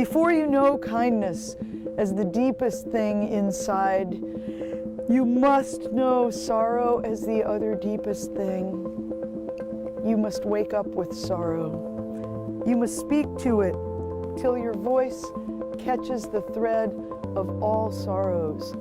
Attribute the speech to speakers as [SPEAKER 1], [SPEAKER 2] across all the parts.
[SPEAKER 1] Before you know kindness as the deepest thing inside, you must know sorrow as the other deepest thing. You must wake up with sorrow. You must speak to it till your voice catches the thread of all sorrows.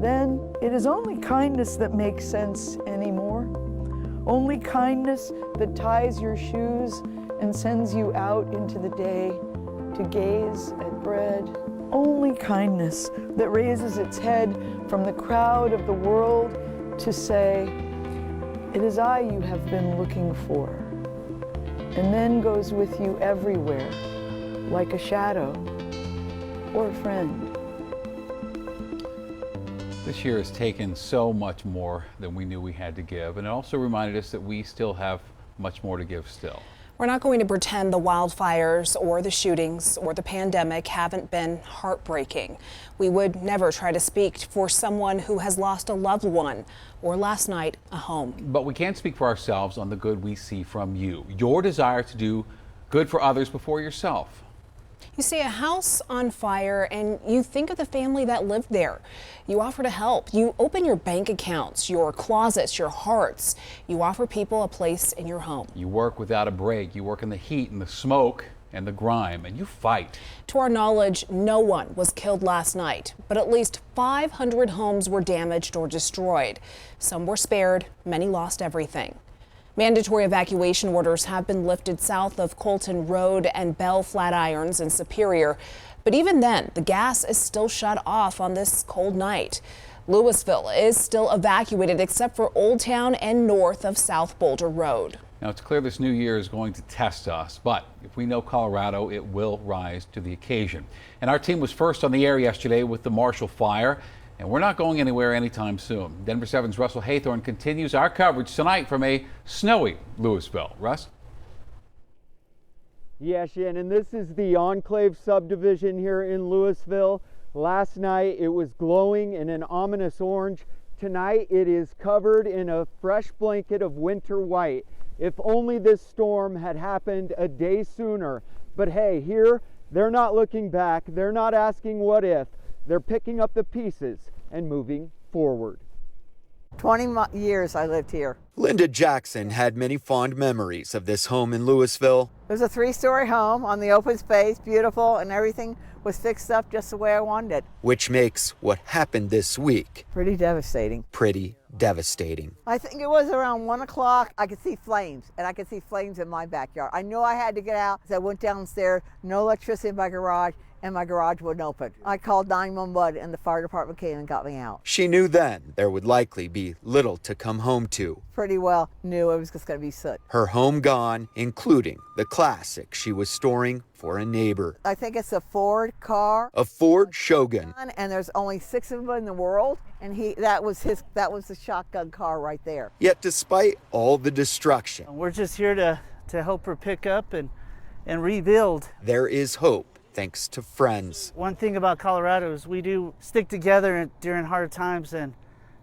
[SPEAKER 1] Then it is only kindness that makes sense anymore. Only kindness that ties your shoes and sends you out into the day to gaze at bread. Only kindness that raises its head from the crowd of the world to say, "It is I you have been looking for," and then goes with you everywhere, like a shadow or a friend.
[SPEAKER 2] This year has taken so much more than we knew we had to give, and it also reminded us that we still have much more to give still.
[SPEAKER 3] We're not going to pretend the wildfires or the shootings or the pandemic haven't been heartbreaking. We would never try to speak for someone who has lost a loved one or last night a home.
[SPEAKER 2] But we can speak for ourselves on the good we see from you, your desire to do good for others before yourself.
[SPEAKER 3] You see a house on fire and you think of the family that lived there. You offer to help. You open your bank accounts, your closets, your hearts. You offer people a place in your home.
[SPEAKER 2] You work without a break. You work in the heat and the smoke and the grime, and you fight.
[SPEAKER 3] To our knowledge, no one was killed last night, but at least 500 homes were damaged or destroyed. Some were spared, many lost everything. Mandatory evacuation orders have been lifted south of Colton Road and Bell Flatirons in Superior. But even then, the gas is still shut off on this cold night. Louisville is still evacuated except for Old Town and north of South Boulder Road.
[SPEAKER 2] Now, it's clear this new year is going to test us, but if we know Colorado, it will rise to the occasion. And our team was first on the air yesterday with the Marshall Fire. And we're not going anywhere anytime soon. Denver 7's Russell Haythorne continues our coverage tonight from a snowy Louisville. Russ?
[SPEAKER 4] Yeah, Shannon, this is the Enclave subdivision here in Louisville. Last night it was glowing in an ominous orange. Tonight it is covered in a fresh blanket of winter white. If only this storm had happened a day sooner. But hey, here they're not looking back. They're not asking what if. They're picking up the pieces and moving forward.
[SPEAKER 5] 20 years I lived here.
[SPEAKER 6] Linda Jackson had many fond memories of this home in Louisville.
[SPEAKER 5] It was a 3-story home on the open space, beautiful, and everything was fixed up just the way I wanted it.
[SPEAKER 6] Which makes what happened this week
[SPEAKER 5] pretty devastating.
[SPEAKER 6] Pretty devastating.
[SPEAKER 5] I think it was around 1 o'clock. I could see flames, and I could see flames in my backyard. I knew I had to get out, so I went downstairs, no electricity in my garage, and my garage wouldn't open. I called 911 and the fire department came and got me out.
[SPEAKER 6] She knew then there would likely be little to come home to.
[SPEAKER 5] Pretty well knew it was just going to be soot.
[SPEAKER 6] Her home gone, including the classic she was storing for a neighbor.
[SPEAKER 5] I think it's a Ford car.
[SPEAKER 6] A Ford Shogun.
[SPEAKER 5] And there's only 6 of them in the world, and that was the shotgun car right there.
[SPEAKER 6] Yet despite all the destruction,
[SPEAKER 7] we're just here to help her pick up and rebuild.
[SPEAKER 6] There is hope. Thanks to friends.
[SPEAKER 7] One thing about Colorado is we do stick together during hard times, and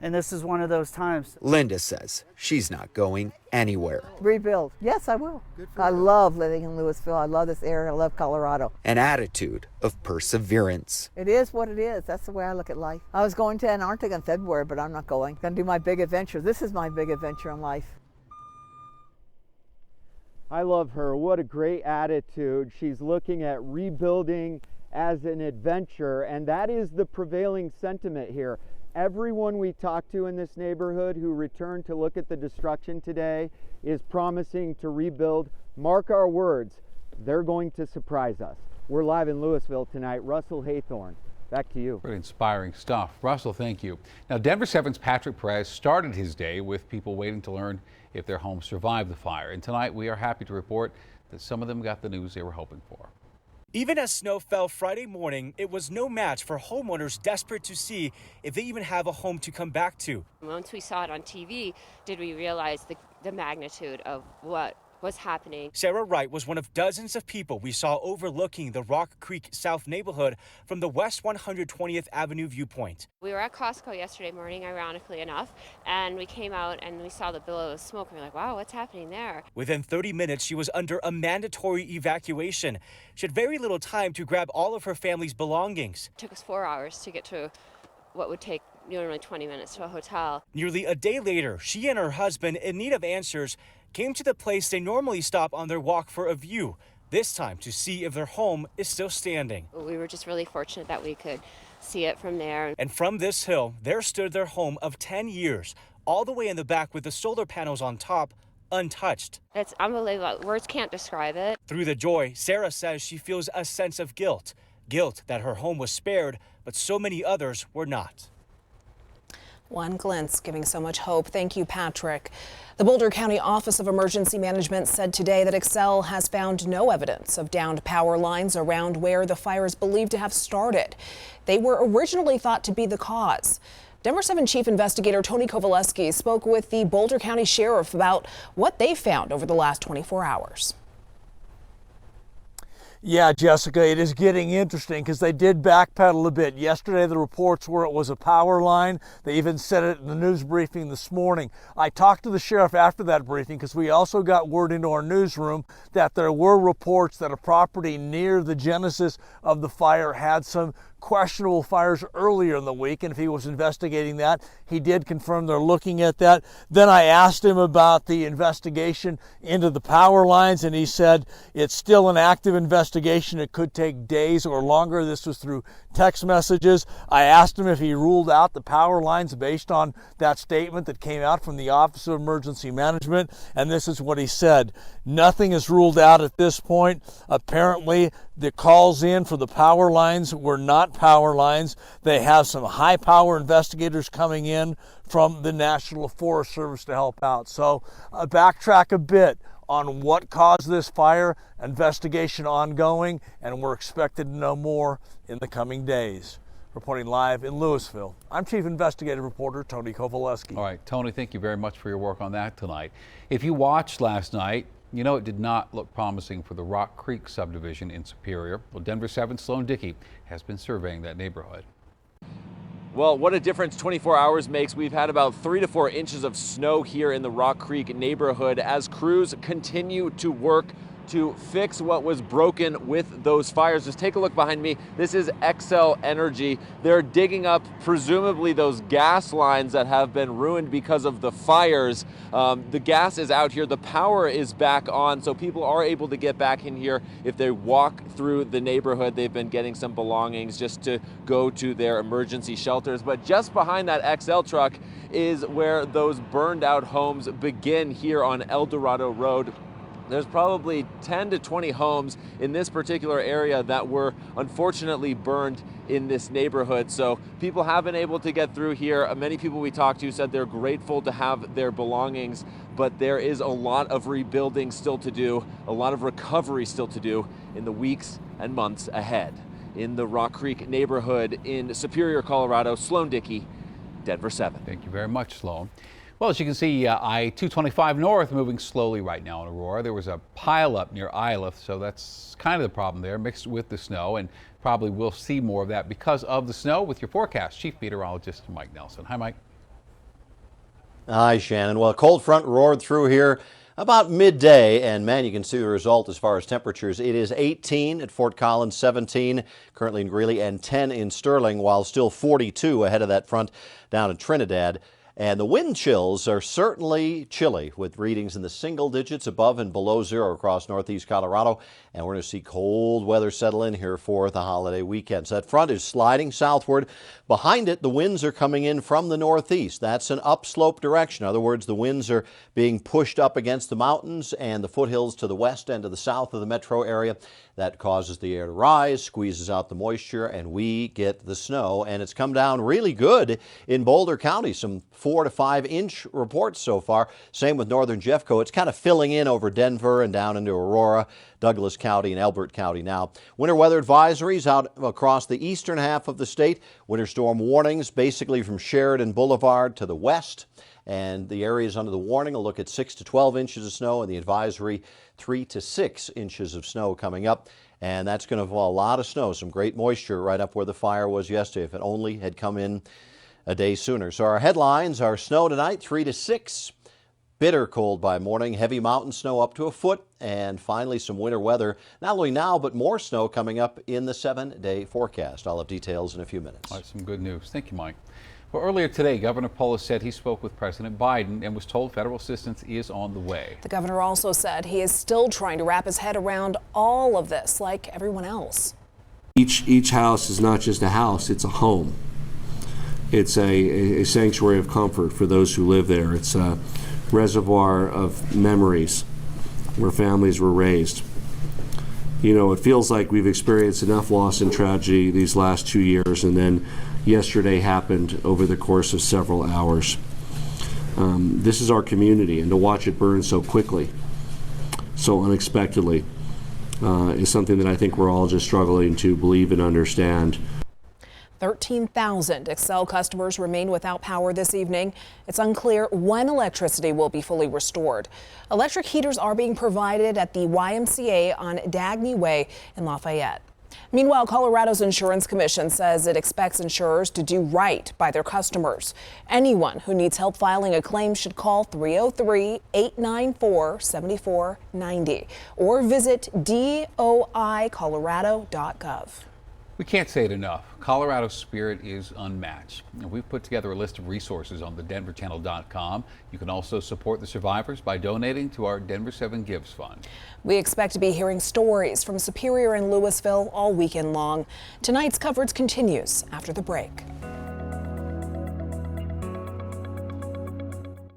[SPEAKER 7] this is one of those times.
[SPEAKER 6] Linda says she's not going anywhere.
[SPEAKER 5] Rebuild. Yes, I will. I love living in Louisville. I love this area. I love Colorado.
[SPEAKER 6] An attitude of perseverance.
[SPEAKER 5] It is what it is. That's the way I look at life. I was going to Antarctica in February, but I'm not going. I'm going to do my big adventure. This is my big adventure in life.
[SPEAKER 4] I love her. What a great attitude. She's looking at rebuilding as an adventure, and that is the prevailing sentiment here. Everyone we talk to in this neighborhood who returned to look at the destruction today is promising to rebuild. Mark our words, they're going to surprise us. We're live in Louisville tonight. Russell Haythorne, back to you.
[SPEAKER 2] Pretty inspiring stuff. Russell, thank you. Now, Denver 7's Patrick Perez started his day with people waiting to learn if their home survived the fire. And tonight we are happy to report that some of them got the news they were hoping for.
[SPEAKER 8] Even as snow fell Friday morning, it was no match for homeowners desperate to see if they even have a home to come back to.
[SPEAKER 9] Once we saw it on TV, did we realize the magnitude of what what's happening.
[SPEAKER 8] Sarah Wright was one of dozens of people we saw overlooking the Rock Creek South neighborhood from the West 120th Avenue viewpoint.
[SPEAKER 9] We were at Costco yesterday morning, ironically enough, and we came out and we saw the billow of smoke and we were like, wow, what's happening there?
[SPEAKER 8] Within 30 minutes, she was under a mandatory evacuation. She had very little time to grab all of her family's belongings.
[SPEAKER 9] It took us 4 hours to get to what would take normally 20 minutes to a hotel.
[SPEAKER 8] Nearly a day later, she and her husband, in need of answers, came to the place they normally stop on their walk for a view, this time to see if their home is still standing.
[SPEAKER 9] We were just really fortunate that we could see it from there.
[SPEAKER 8] And from this hill, there stood their home of 10 years, all the way in the back with the solar panels on top, untouched.
[SPEAKER 9] It's unbelievable. Words can't describe it.
[SPEAKER 8] Through the joy, Sarah says she feels a sense of guilt. Guilt that her home was spared, but so many others were not.
[SPEAKER 3] One glimpse giving so much hope. Thank you, Patrick. The Boulder County Office of Emergency Management said today that Excel has found no evidence of downed power lines around where the fire is believed to have started. They were originally thought to be the cause. Denver 7 Chief Investigator Tony Kowaleski spoke with the Boulder County Sheriff about what they found over the last 24 hours.
[SPEAKER 10] Yeah, Jessica, it is getting interesting because they did backpedal a bit. Yesterday, the reports were it was a power line. They even said it in the news briefing this morning. I talked to the sheriff after that briefing because we also got word into our newsroom that there were reports that a property near the genesis of the fire had some questionable fires earlier in the week, and if he was investigating that, he did confirm they're looking at that. Then I asked him about the investigation into the power lines, and he said it's still an active investigation. It could take days or longer. This was through text messages. I asked him if he ruled out the power lines based on that statement that came out from the Office of Emergency Management, and this is what he said. Nothing is ruled out at this point. Apparently, the calls in for the power lines were not power lines. They have some high power investigators coming in from the National Forest Service to help out. So backtrack a bit on what caused this fire, investigation ongoing, and we're expected to know more in the coming days. Reporting live in Louisville, I'm Chief Investigative Reporter Tony Kowaleski.
[SPEAKER 2] All right, Tony, thank you very much for your work on that tonight. If you watched last night, you know it did not look promising for the Rock Creek subdivision in Superior. Well, Denver 7's Sloan Dickey has been surveying that neighborhood.
[SPEAKER 11] Well, what a difference 24 hours makes. We've had about 3 to 4 inches of snow here in the Rock Creek neighborhood as crews continue to work to fix what was broken with those fires. Just take a look behind me. This is Excel Energy. They're digging up presumably those gas lines that have been ruined because of the fires. The gas is out here. The power is back on, so people are able to get back in here if they walk through the neighborhood. They've been getting some belongings just to go to their emergency shelters. But just behind that Excel truck is where those burned out homes begin here on El Dorado Road. There's probably 10 to 20 homes in this particular area that were unfortunately burned in this neighborhood. So people have been able to get through here. Many people we talked to said they're grateful to have their belongings, but there is a lot of rebuilding still to do, a lot of recovery still to do in the weeks and months ahead. In the Rock Creek neighborhood in Superior, Colorado, Sloan Dickey, Denver 7.
[SPEAKER 2] Thank you very much, Sloan. Well, as you can see, I-225 North moving slowly right now in Aurora. There was a pileup near Iliff, so that's kind of the problem there, mixed with the snow, and probably we'll see more of that because of the snow. With your forecast, Chief Meteorologist Mike Nelson. Hi, Mike.
[SPEAKER 12] Hi, Shannon. Well, a cold front roared through here about midday, and man, you can see the result as far as temperatures. It is 18 at Fort Collins, 17 currently in Greeley, and 10 in Sterling, while still 42 ahead of that front down in Trinidad. And the wind chills are certainly chilly, with readings in the single digits above and below zero across northeast Colorado. And we're going to see cold weather settle in here for the holiday weekend. So that front is sliding southward. Behind it, the winds are coming in from the northeast. That's an upslope direction. In other words, the winds are being pushed up against the mountains and the foothills to the west and to the south of the metro area. That causes the air to rise, squeezes out the moisture, and we get the snow. And it's come down really good in Boulder County. Some 4 to 5 inch reports so far. Same with northern Jeffco. It's kind of filling in over Denver and down into Aurora, Douglas County, and Elbert County now. Winter weather advisories out across the eastern half of the state. Winter storm warnings basically from Sheridan Boulevard to the west And the areas under the warning will look at 6 to 12 inches of snow, and the advisory 3 to 6 inches of snow coming up. And that's going to fall a lot of snow, some great moisture right up where the fire was yesterday if it only had come in a day sooner. So our headlines are snow tonight, 3 to 6. Bitter cold by morning, heavy mountain snow up to a foot, and finally some winter weather. Not only now, but more snow coming up in the 7-day forecast. I'll have details in a few minutes.
[SPEAKER 2] All right, some good news. Thank you, Mike. Well, earlier today, Governor Polis said he spoke with President Biden and was told federal assistance is on the way.
[SPEAKER 3] The governor also said he is still trying to wrap his head around all of this, like everyone else.
[SPEAKER 13] Each house is not just a house, it's a home. It's a sanctuary of comfort for those who live there. It's a reservoir of memories where families were raised. You know, it feels like we've experienced enough loss and tragedy these last 2 years, and then yesterday happened over the course of several hours. This is our community, and to watch it burn so quickly, so unexpectedly, is something that I think we're all just struggling to believe and understand.
[SPEAKER 3] 13,000 Excel customers remain without power this evening. It's unclear when electricity will be fully restored. Electric heaters are being provided at the YMCA on Dagny Way in Lafayette. Meanwhile, Colorado's Insurance Commission says it expects insurers to do right by their customers. Anyone who needs help filing a claim should call 303-894-7490 or visit doicolorado.gov.
[SPEAKER 2] We can't say it enough. Colorado's spirit is unmatched. And we've put together a list of resources on thedenverchannel.com. You can also support the survivors by donating to our Denver 7 Gives Fund.
[SPEAKER 3] We expect to be hearing stories from Superior and Louisville all weekend long. Tonight's coverage continues after the break.